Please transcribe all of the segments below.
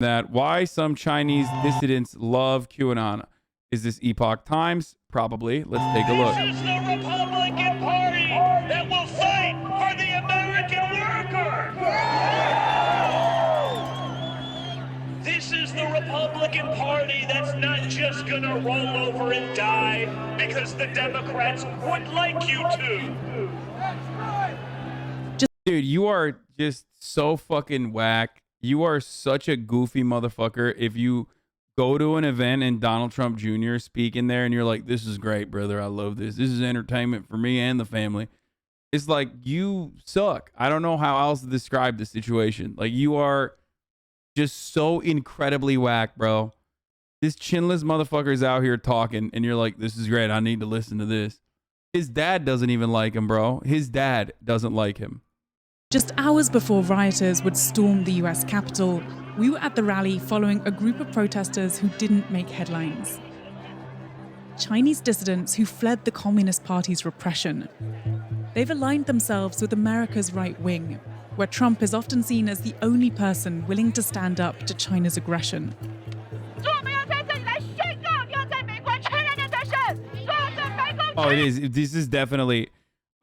that why some Chinese dissidents love QAnon. Is this Epoch Times? Probably. Let's take a look. This is the Republican Party that will fight for the American worker. This is the Republican Party that's not just gonna roll over and die because the Democrats would like you to. Dude, you are just so fucking whack. You are such a goofy motherfucker if you go to an event and Donald Trump Jr. is speaking there and you're like, this is great, brother. I love this. This is entertainment for me and the family. It's like, you suck. I don't know how else to describe the situation. Like, you are just so incredibly whack, bro. This chinless motherfucker is out here talking and you're like, this is great. I need to listen to this. His dad doesn't even like him, bro. His dad doesn't like him. Just hours before rioters would storm the US Capitol, we were at the rally following a group of protesters who didn't make headlines. Chinese dissidents who fled the Communist Party's repression. They've aligned themselves with America's right wing, where Trump is often seen as the only person willing to stand up to China's aggression. Oh, it is. This is definitely...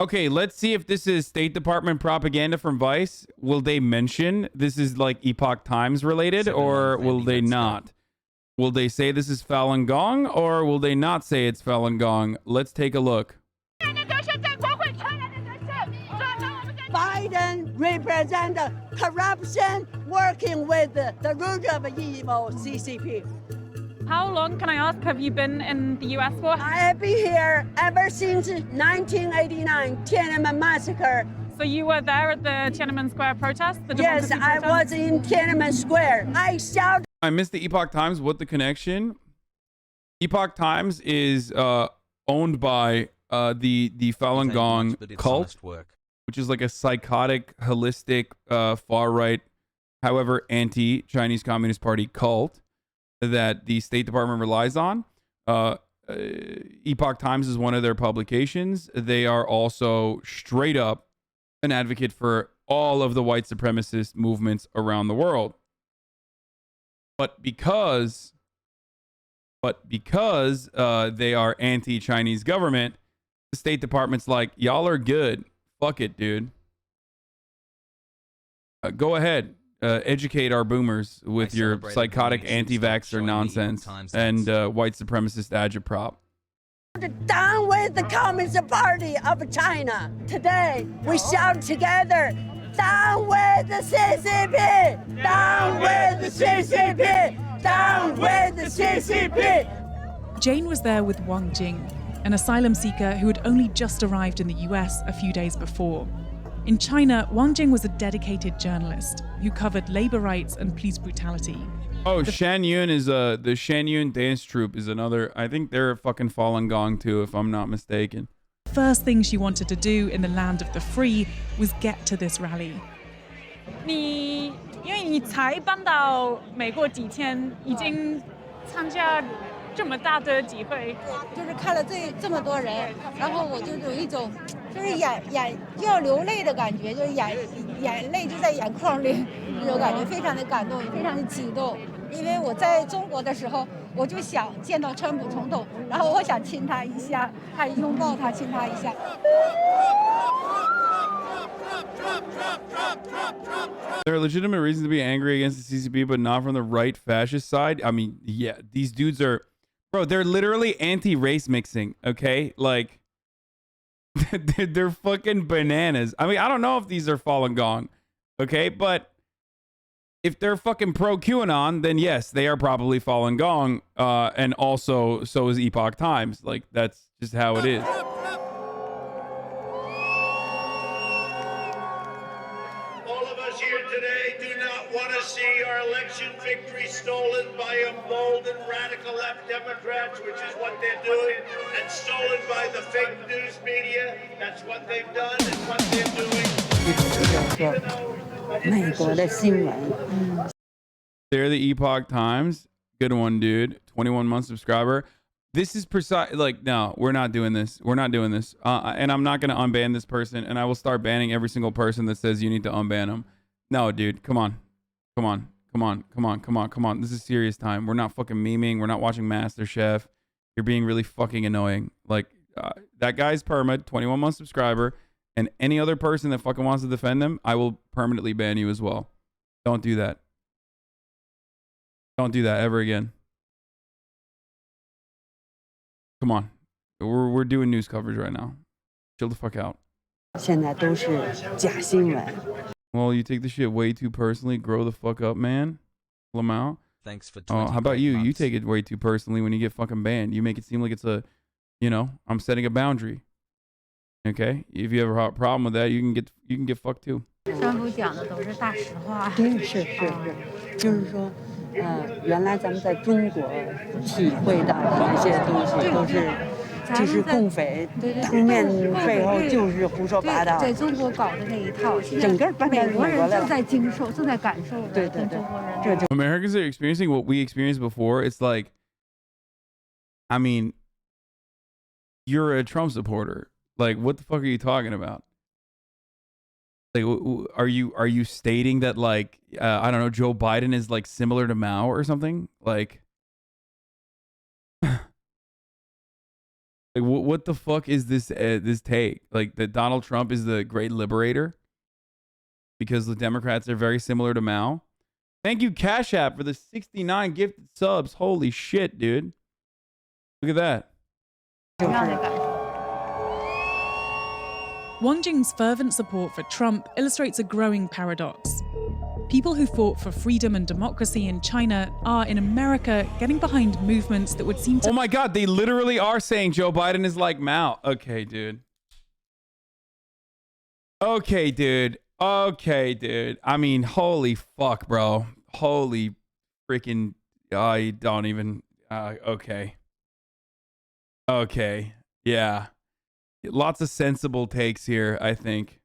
Okay, let's see if this is State Department propaganda from Vice. Will they mention this is like Epoch Times related, or will they not? Will they say this is Falun Gong, or will they not say it's Falun Gong? Let's take a look. Biden represents corruption working with the root of evil, CCP. How long, can I ask, have you been in the US for? I have been here ever since 1989 Tiananmen Massacre. So you were there at the Tiananmen Square protest? Yes, I was in Tiananmen Square. I shouted. I missed the Epoch Times. What the connection? Epoch Times is owned by the Falun Gong cult, which is like a psychotic, holistic, far-right, however, anti-Chinese Communist Party cult that the State Department relies on. Epoch Times is one of their publications. They are also straight up an advocate for all of the white supremacist movements around the world. But because they are anti-Chinese government, the State Department's like, y'all are good. Fuck it, dude. Go ahead. Educate our boomers with your psychotic anti-vaxxer nonsense and white supremacist agitprop. Down with the Communist Party of China. Today, we shout together, down with the CCP! Down with the CCP! Down with the CCP! Jane was there with Wang Jing, an asylum seeker who had only just arrived in the US a few days before. In China, Wang Jing was a dedicated journalist who covered labor rights and police brutality. Oh, Shan Yun is the Shan Yun dance troupe is another. I think they're a fucking Falun Gong too, if I'm not mistaken. The first thing she wanted to do in the land of the free was get to this rally. 因为你才搬到美国几天，已经参加这么大的集会，就是看了这么多人，然后我就有一种就是眼就要流泪的感觉，就是眼泪就在眼眶里，这种感觉非常的感动，也非常的激动。因为我在中国的时候，我就想见到川普总统，然后我想亲他一下，还拥抱他，亲他一下。There are legitimate reasons to be angry against the CCP, but not from the right fascist side. I mean, yeah, these dudes are, bro, they're literally anti-race mixing, okay? Like, they're fucking bananas. I mean, I don't know if these are Falun Gong, okay? But if they're fucking pro-QAnon, then yes, they are probably Falun Gong. And also, so is Epoch Times. Like, that's just how it is. Election victory stolen by emboldened radical left Democrats, which is what they're doing, and stolen by the fake news media. That's what they've done and what they're doing. They're the Epoch Times. Good one, dude. 21-month subscriber. This is precise. Like, no, we're not doing this. We're not doing this. And I'm not going to unban this person. And I will start banning every single person that says you need to unban them. No, dude. Come on. Come on. Come on. This is serious time. We're not fucking memeing. We're not watching MasterChef. You're being really fucking annoying. Like, that guy's perma, 21-month subscriber, and any other person that fucking wants to defend them, I will permanently ban you as well. Don't do that. Don't do that ever again. Come on. We're doing news coverage right now. Chill the fuck out. 现在都是假新闻。 Well, you take the shit way too personally. Grow the fuck up, man. Lamau. Thanks for How about you? You months. take it way too personally when you get fucking banned. You make it seem like it's a, I'm setting a boundary. Okay? If you have a problem with that, you can get fucked too. 川普讲的都是大实话。对，是，就是说，原来咱们在中国体会到的那些东西都是，就是共匪，当面背后就是胡说八道。在中国搞的那一套，整个搬到美国人美国来了正在经受，正在感受着跟中国人。这就 Americans are experiencing what we experienced before. It's like, I mean, you're a Trump supporter. Like, what the fuck are you talking about? Like, are you stating that, like, I don't know, Joe Biden is like similar to Mao or something? Like, like what the fuck is this this take? Like, that Donald Trump is the great liberator because the Democrats are very similar to Mao? Thank you, Cash App, for the 69 gifted subs. Holy shit, dude! Look at that. 同样的感受。 Wang Jing's fervent support for Trump illustrates a growing paradox. People who fought for freedom and democracy in China are, in America, getting behind movements that would seem to... Oh my God, they literally are saying Joe Biden is like Mao. Okay, dude. Okay, dude. I mean, holy fuck, bro. Holy freaking... I don't even... okay. Okay. Yeah. Lots of sensible takes here, I think.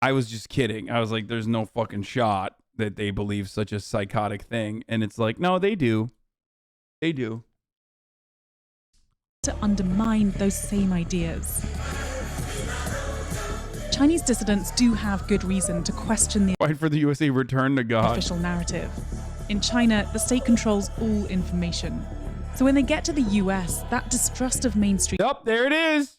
I was just kidding. I was like, there's no fucking shot that they believe such a psychotic thing. And it's like, no, they do. They do. to undermine those same ideas. Chinese dissidents do have good reason to question the Fight for the USA, return to God. official narrative. In China, the state controls all information. So when they get to the US, that distrust of mainstream Yep, there it is.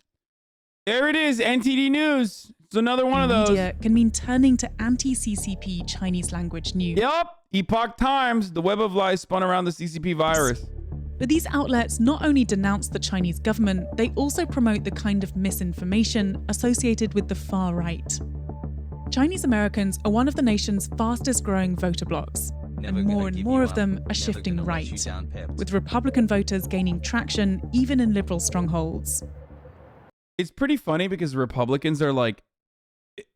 There it is, NTD News. It's another one of those. media can mean turning to anti-CCP Chinese language news. Yep, Epoch Times, the web of lies spun around the CCP virus. But these outlets not only denounce the Chinese government, they also promote the kind of misinformation associated with the far right. Chinese Americans are one of the nation's fastest growing voter blocs, and more of them are shifting right, with Republican voters gaining traction even in liberal strongholds. It's pretty funny because Republicans are like,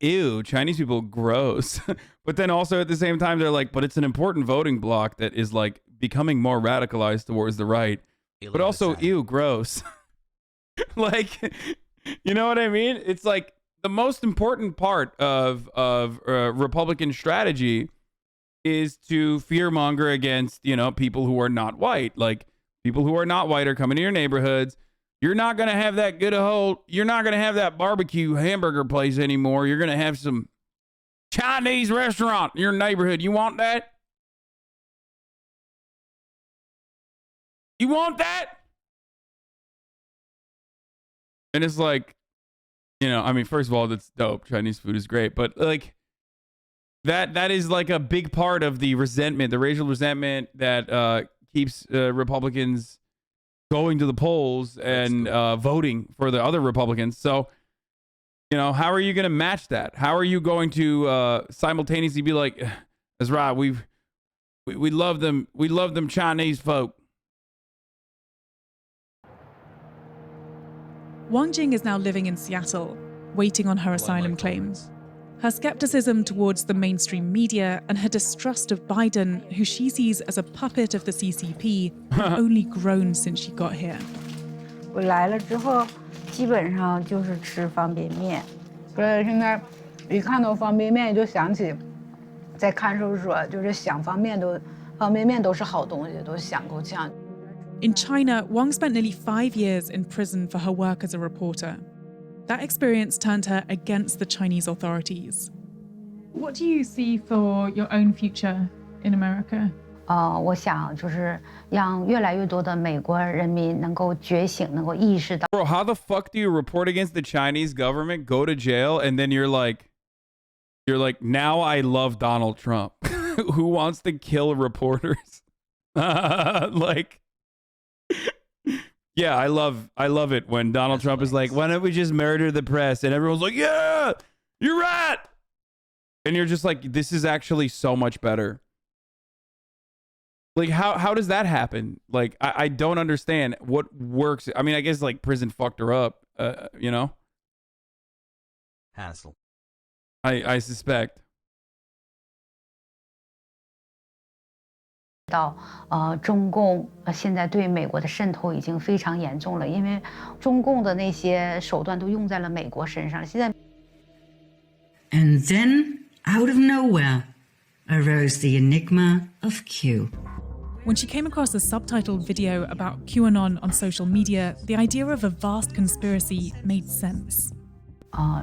ew, Chinese people, gross. But then also at the same time, they're like, but it's an important voting bloc that is like becoming more radicalized towards the right. But also, ew, gross. Like, you know what I mean? It's like the most important part of Republican strategy is to fearmonger against, you know, people who are not white. Like, people who are not white are coming to your neighborhoods. You're not going to have that you're not going to have that barbecue hamburger place anymore. You're going to have some Chinese restaurant in your neighborhood. You want that? You want that? And it's like, you know, I mean, first of all, that's dope. Chinese food is great. But like, that is like a big part of the resentment, the racial resentment that keeps Republicans going to the polls and voting for the other Republicans. So, you know, how are you going to match that? How are you going to simultaneously be like, that's right, we love them. We love them Chinese folk. Wang Jing is now living in Seattle, waiting on her asylum claims. Her skepticism towards the mainstream media and her distrust of Biden, who she sees as a puppet of the CCP, have only grown since she got here. 我来了之后，基本上就是吃方便面，所以现在一看到方便面就想起，在看守所就是想方便面都是好东西，都想够呛。 In China, Wang spent nearly 5 years in prison for her work as a reporter. That experience turned her against the Chinese authorities. What do you see for your own future in America? 我想就是让越来越多的美国人民能够觉醒，能够意识到。Bro, how the fuck do you report against the Chinese government, go to jail, and then you're like, now I love Donald Trump, who wants to kill reporters? Like, yeah, I love it when Donald Trump is like, why don't we just murder the press? And everyone's like, yeah, you're right. And you're just like, this is actually so much better. Like, how does that happen? Like, I don't understand what works. I mean, I guess like prison fucked her up, you know? Hassle. I suspect. 到中共现在对美国的渗透已经非常严重了，因为中共的那些手段都用在了美国身上。现在 And then, out of nowhere, arose the enigma of Q. When she came across a subtitled video about QAnon on social media, the idea of a vast conspiracy made sense.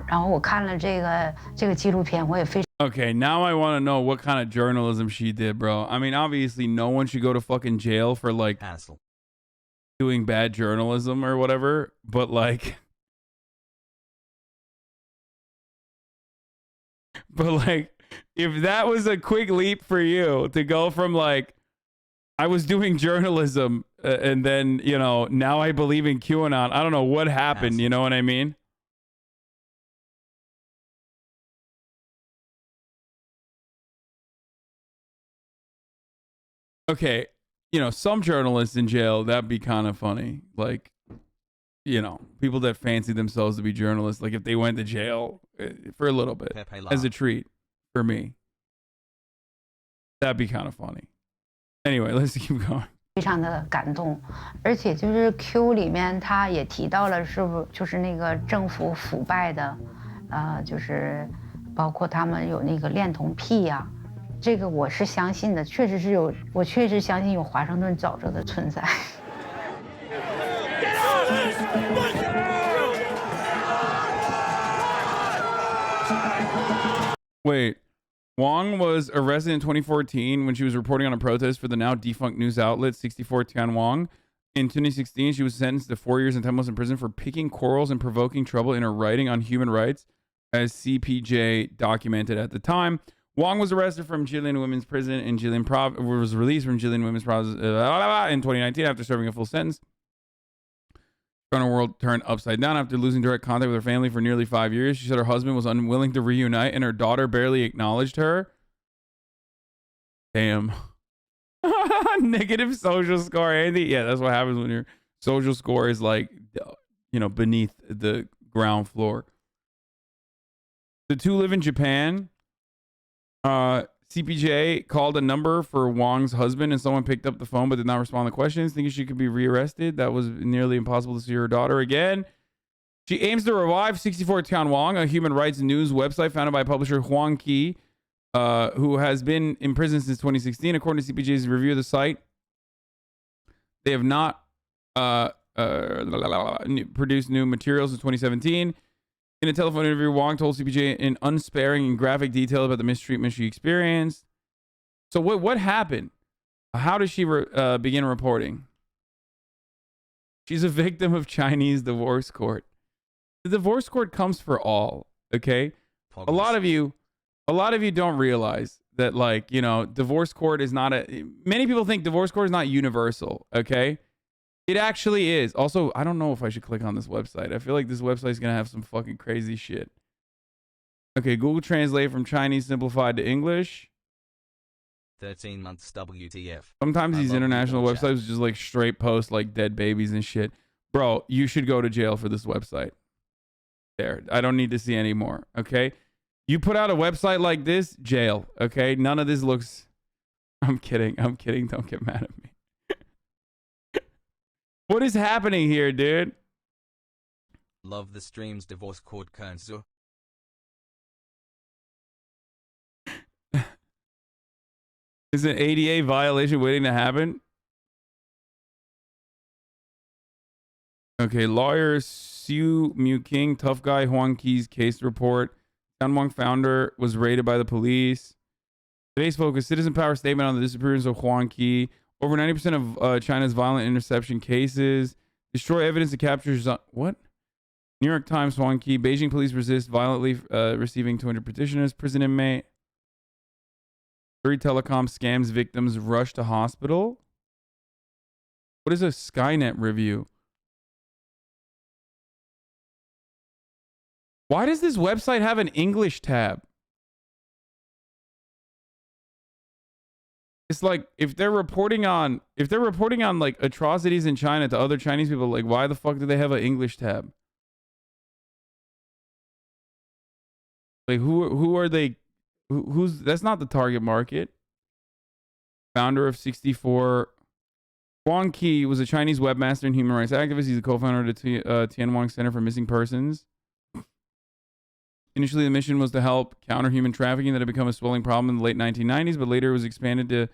然后我看了这个纪录片，我也非常。 Okay, now I want to know what kind of journalism she did, bro. I mean, obviously, no one should go to fucking jail for like Hassle. doing bad journalism or whatever, but like, if that was a quick leap for you to go from like, I was doing journalism and then, you know, now I believe in QAnon. I don't know what happened. You know what I mean? Okay, you know, some journalists in jail, that'd be kind of funny. Like, you know, people that fancy themselves to be journalists, like if they went to jail for a little bit as a treat for me, that'd be kind of funny. Anyway, let's keep going. 非常的感动，而且就是 Q 里面他也提到了，是不就是那个政府腐败的，就是包括他们有那个恋童癖呀。 这个我是相信的，确实是有，我确实相信有华盛顿沼泽的存在。Wait, Wong was arrested in 2014 when she was reporting on a protest for the now defunct news outlet 64 Tianwang. In 2016, she was sentenced to 4 years and 10 months in prison for picking quarrels and provoking trouble in her writing on human rights, as CPJ documented at the time. Wong was arrested from Jilin Women's Prison in Jilin was released from Jilin Women's Province in 2019 after serving a full sentence. Her world turned upside down after losing direct contact with her family for nearly 5 years. She said her husband was unwilling to reunite and her daughter barely acknowledged her. Damn. Negative social score, Andy. Yeah, that's what happens when your social score is like, you know, beneath the ground floor. The two live in Japan. CPJ called a number for Wong's husband and someone picked up the phone but did not respond to questions, thinking she could be rearrested. That was nearly impossible to see her daughter again. She aims to revive 64 Tianwang, a human rights news website founded by publisher Huang Qi, who has been in prison since 2016. According to CPJ's review of the site, they have not produced new materials since 2017. In a telephone interview, Wong told CPJ in unsparing and graphic detail about the mistreatment she experienced. So what happened? How does she begin reporting? She's a victim of Chinese divorce court. The divorce court comes for all, okay? A lot of you don't realize that, like, you know, divorce court is not many people think divorce court is not universal, okay? It actually is. Also, I don't know if I should click on this website. I feel like this website is going to have some fucking crazy shit. Okay, Google Translate from Chinese simplified to English. 13 months WTF. Sometimes these international websites just like straight post like dead babies and shit. Bro, you should go to jail for this website. There. I don't need to see any more, okay? You put out a website like this, jail, okay? None of this looks... I'm kidding. Don't get mad at me. What is happening here, dude? Love the streams divorce court counsel. Is an ADA violation waiting to happen? Okay, lawyer Siu Mu King, tough guy Huang Qi's case report. Tianwang founder was raided by the police. Today's focus: citizen power statement on the disappearance of Huang Qi. Over 90% of China's violent interception cases. Destroy evidence that captures what? New York Times, Huang Qi. Beijing police resist violently receiving 200 petitioners. Prison inmate. 3 telecom scams victims rush to hospital. What is a Skynet review? Why does this website have an English tab? It's like if they're reporting on like atrocities in China to other Chinese people, like why the fuck do they have an English tab? Like who are they? Who's that's not the target market. Founder of 64. Huang Qi was a Chinese webmaster and human rights activist. He's a co-founder of the Tianwang Center for Missing Persons. Initially, the mission was to help counter human trafficking that had become a swelling problem in the late 1990s, but later it was expanded to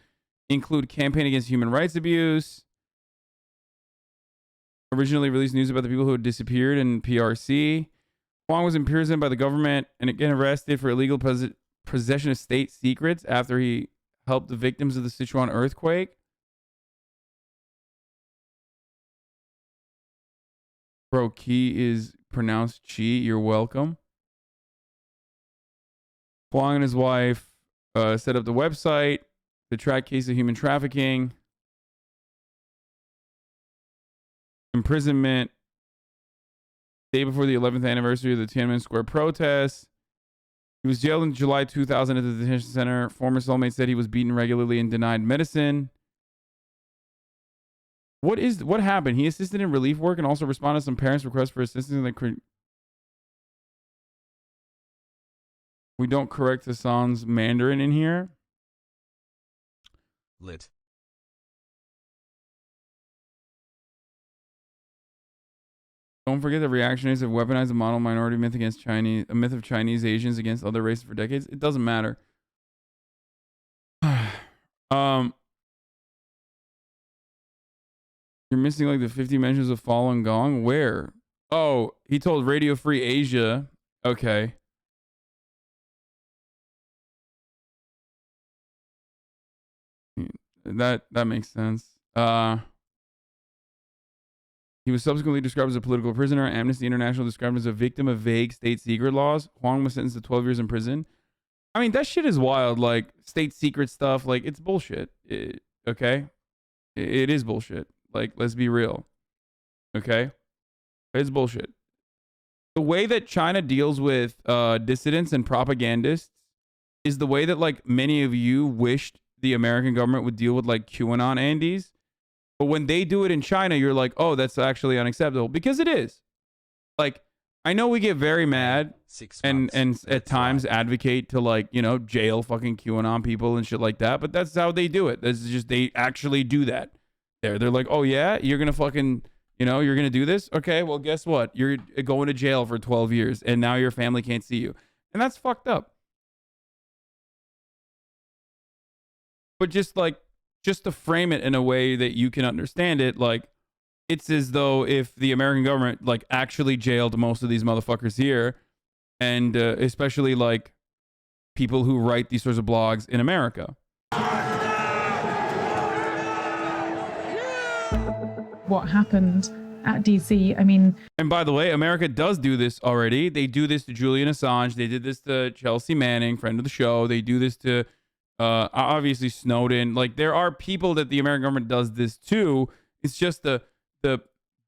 include campaign against human rights abuse. Originally released news about the people who had disappeared in PRC. Huang was imprisoned by the government and again arrested for illegal possession of state secrets after he helped the victims of the Sichuan earthquake. Bro, Qi is pronounced Chi. You're welcome. Huang and his wife set up the website to track cases of human trafficking, imprisonment, day before the 11th anniversary of the Tiananmen Square protests. He was jailed in July 2000 at the detention center. Former cellmate said he was beaten regularly and denied medicine. What happened? He assisted in relief work and also responded to some parents' requests for assistance in the We don't correct Hasan's Mandarin in here. Lit. Don't forget the reactionaries have weaponized the model minority myth against Chinese, a myth of Chinese Asians against other races for decades. It doesn't matter. You're missing like the 50 mentions of Falun Gong. Where? Oh, he told Radio Free Asia. Okay. That makes sense. He was subsequently described as a political prisoner. Amnesty International described him as a victim of vague state secret laws. Huang was sentenced to 12 years in prison. I mean, that shit is wild. Like, state secret stuff, like, it's bullshit. Okay? It is bullshit. Like, let's be real. Okay? It's bullshit. The way that China deals with dissidents and propagandists is the way that, like, many of you wished the American government would deal with, like, QAnon Andes. But when they do it in China, you're like, oh, that's actually unacceptable. Because it is. Like, I know we get very mad and at times advocate to, like, you know, jail fucking QAnon people and shit like that. But that's how they do it. That's just, they actually do that. They're like, oh, yeah, you're going to fucking, you know, you're going to do this? Okay, well, guess what? You're going to jail for 12 years and now your family can't see you. And that's fucked up. But just to frame it in a way that you can understand it, like, it's as though if the American government, like, actually jailed most of these motherfuckers here, and especially, like, people who write these sorts of blogs in America. What happened at DC, I mean... And by the way, America does do this already. They do this to Julian Assange. They did this to Chelsea Manning, friend of the show. They do this to... obviously Snowden. Like, there are people that the American government does this to. It's just the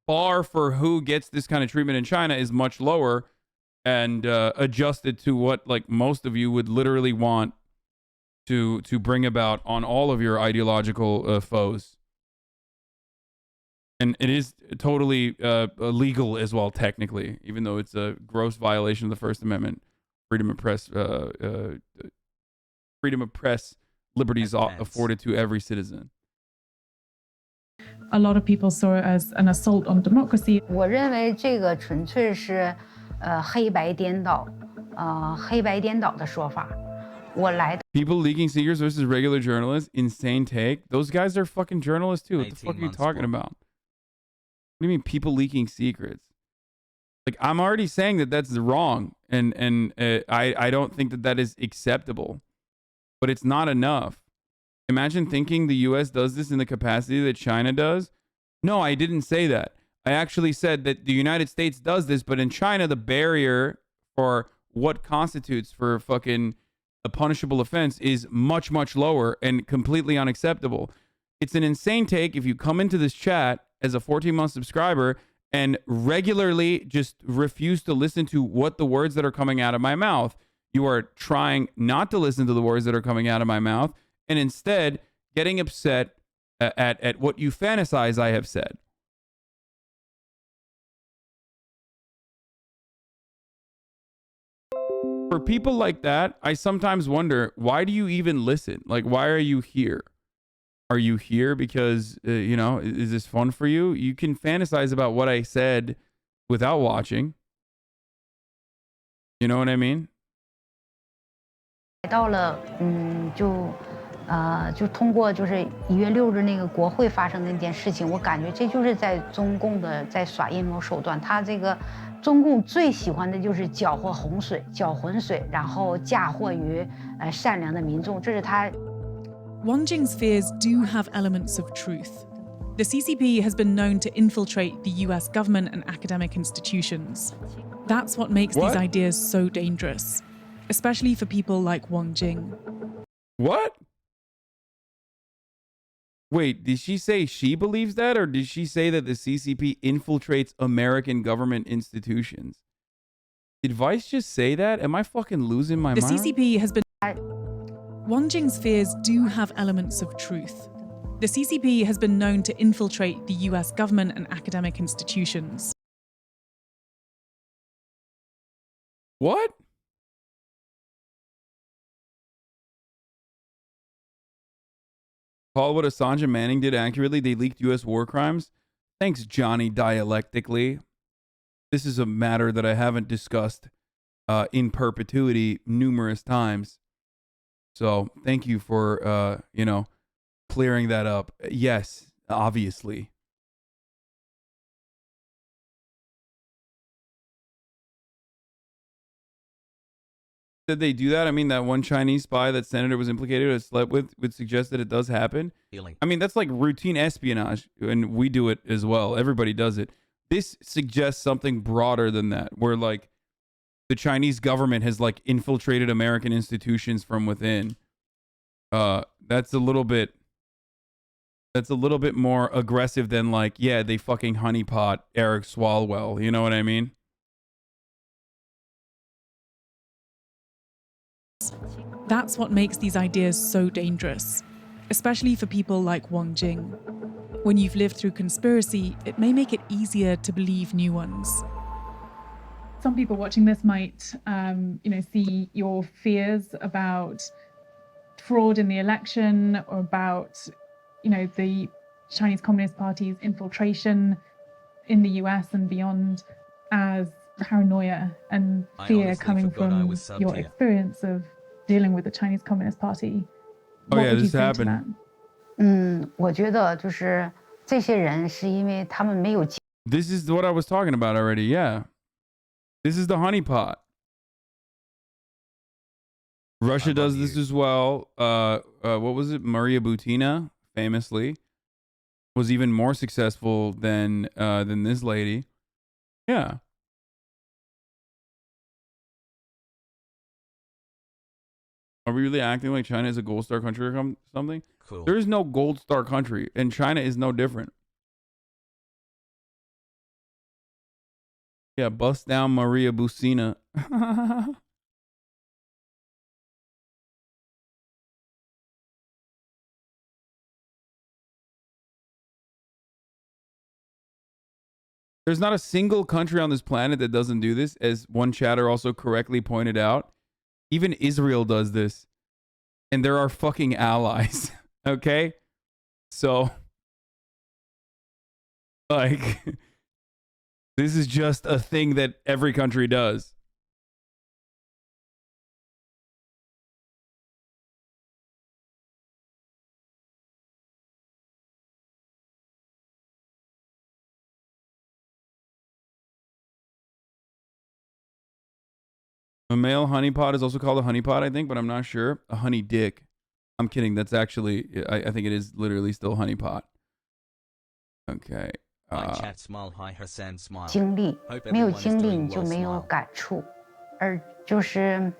bar for who gets this kind of treatment in China is much lower and adjusted to what, like, most of you would literally want to bring about on all of your ideological foes. And it is totally illegal as well, technically, even though it's a gross violation of the First Amendment, freedom of press liberties afforded to every citizen. A lot of people saw it as an assault on democracy. 我认为这个纯粹是黑白颠倒的说法。我来的 People leaking secrets versus regular journalists, insane take. Those guys are fucking journalists too. What the fuck are you talking about? What do you mean people leaking secrets? Like, I'm already saying that that's wrong, and I don't think that that is acceptable, but it's not enough. Imagine thinking the U.S. does this in the capacity that China does. No, I didn't say that. I actually said that the United States does this, but in China, the barrier for what constitutes for fucking a punishable offense is much, much lower and completely unacceptable. It's an insane take if you come into this chat as a 14-month subscriber and regularly just refuse to listen to what the words that are coming out of my mouth. You are trying not to listen to the words that are coming out of my mouth and instead getting upset at what you fantasize I have said. For people like that, I sometimes wonder, why do you even listen? Like, why are you here? Are you here because, is this fun for you? You can fantasize about what I said without watching. You know what I mean? 到了，就通过就是1月6日那个国会发生的那件事情，我感觉这就是在中共的在耍阴谋手段。他这个中共最喜欢的就是搅和洪水、搅浑水，然后嫁祸于善良的民众，这是他。Wang Jing's fears do have elements of truth. The CCP has been known to infiltrate the US government and academic institutions. That's what makes these ideas so dangerous, especially for people like Wang Jing. What? Wait, did she say she believes that, or did she say that the CCP infiltrates American government institutions? Did Vice just say that? Am I fucking losing my mind? The CCP has been... Wang Jing's fears do have elements of truth. The CCP has been known to infiltrate the US government and academic institutions. What? Call what Assange and Manning did accurately. They leaked U.S. war crimes. Thanks, Johnny, dialectically. This is a matter that I haven't discussed in perpetuity numerous times. So thank you for, clearing that up. Yes, obviously. Did they do that? I mean, that one Chinese spy that Senator was implicated or slept with would suggest that it does happen. I mean, that's like routine espionage, and we do it as well. Everybody does it. This suggests something broader than that, where like the Chinese government has like infiltrated American institutions from within. That's a little bit more aggressive than like, yeah, they fucking honeypot Eric Swalwell. You know what I mean? That's what makes these ideas so dangerous, especially for people like Wang Jing. When you've lived through conspiracy, it may make it easier to believe new ones. Some people watching this might, see your fears about fraud in the election or about, the Chinese Communist Party's infiltration in the US and beyond as paranoia and fear coming from your experience of dealing with the Chinese Communist Party. Oh, yeah, this happened. 我觉得就是这些人是因为他们没有。This is what I was talking about already. Yeah, this is the honeypot. Russia does this as well. What was it? Maria Butina, famously, was even more successful than this lady. Yeah. Are we really acting like China is a gold star country or something? Cool. There is no gold star country, and China is no different. Yeah, bust down Maria Butina. There's not a single country on this planet that doesn't do this, as one chatter also correctly pointed out. Even Israel does this. And they're our fucking allies. Okay? So, like, this is just a thing that every country does. A male honeypot is also called a honeypot, I think, but I'm not sure. A honey dick. I'm kidding. That's actually, I think it is literally still honeypot. Okay. Hi chat smile, hi Hasan smile. 经历 Hope 没有 everyone is 经历 doing 你就 well 没有 smile. 感触，而就是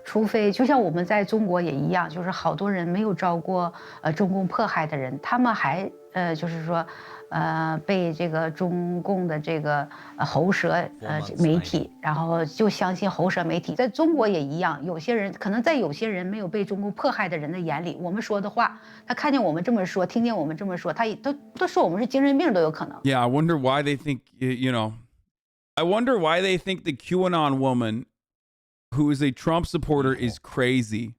除非就像我们在中国也一样，就是好多人没有遭过中共迫害的人，他们还就是说被这个中共的这个喉舌媒体，然后就相信喉舌媒体。在中国也一样，有些人可能在有些人没有被中共迫害的人的眼里，我们说的话，他看见我们这么说，听见我们这么说，他也都说我们是精神病都有可能。 Yeah, I wonder why they think, you know, I wonder why they think the QAnon woman who is a Trump supporter is crazy.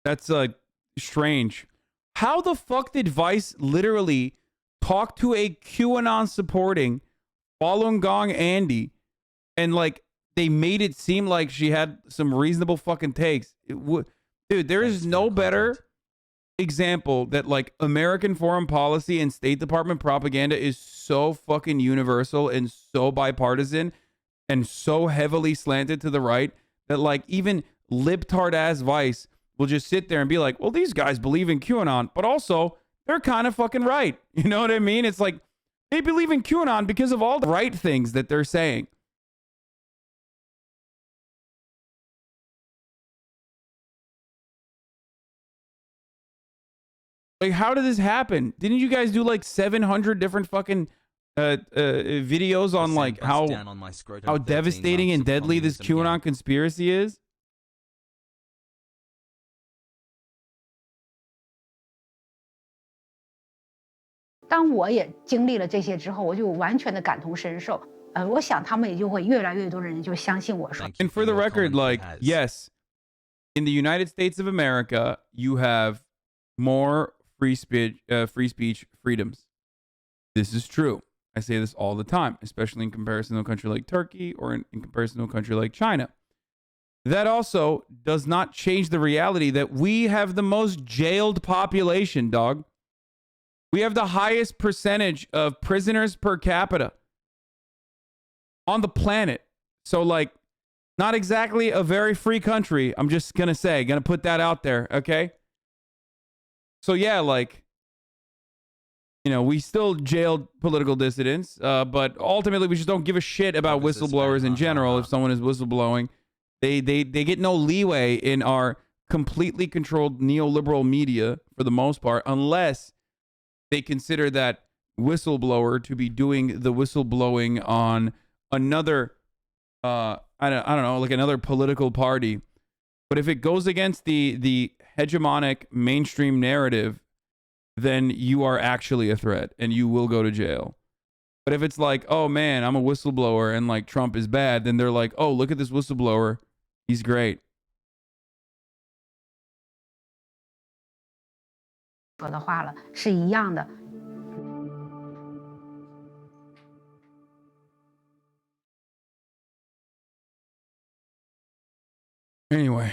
That's strange. How the fuck did Vice literally talk to a QAnon supporting Falun Gong Andy and like they made it seem like she had some reasonable fucking takes? Dude, there is no better example that like American foreign policy and State Department propaganda is so fucking universal and so bipartisan and so heavily slanted to the right that like even libtard ass Vice will just sit there and be like, well, these guys believe in QAnon, but also they're kind of fucking right. You know what I mean? It's like they believe in QAnon because of all the right things that they're saying. Like, how did this happen? Didn't you guys do like 700 different fucking videos on like how devastating and deadly this QAnon conspiracy is? 当我也经历了这些之后，我就完全的感同身受。我想他们也就会越来越多的人就相信我说。And for the record, like, yes, in the United States of America, you have more free speech freedoms. This is true. I say this all the time, especially in comparison to a country like Turkey or in comparison to a country like China. That also does not change the reality that we have the most jailed population, dog. We have the highest percentage of prisoners per capita on the planet. So, like, not exactly a very free country. I'm just going to say, going to put that out there, okay? So, yeah, like, you know, we still jailed political dissidents, but ultimately we just don't give a shit about whistleblowers in general. If someone is whistleblowing, they get no leeway in our completely controlled neoliberal media for the most part, unless they consider that whistleblower to be doing the whistleblowing on another, I don't know, like another political party. But if it goes against the hegemonic mainstream narrative, then you are actually a threat and you will go to jail. But if it's like, oh man, I'm a whistleblower and like Trump is bad, then they're like, oh, look at this whistleblower. He's great. 说的话了是一样的。Anyway,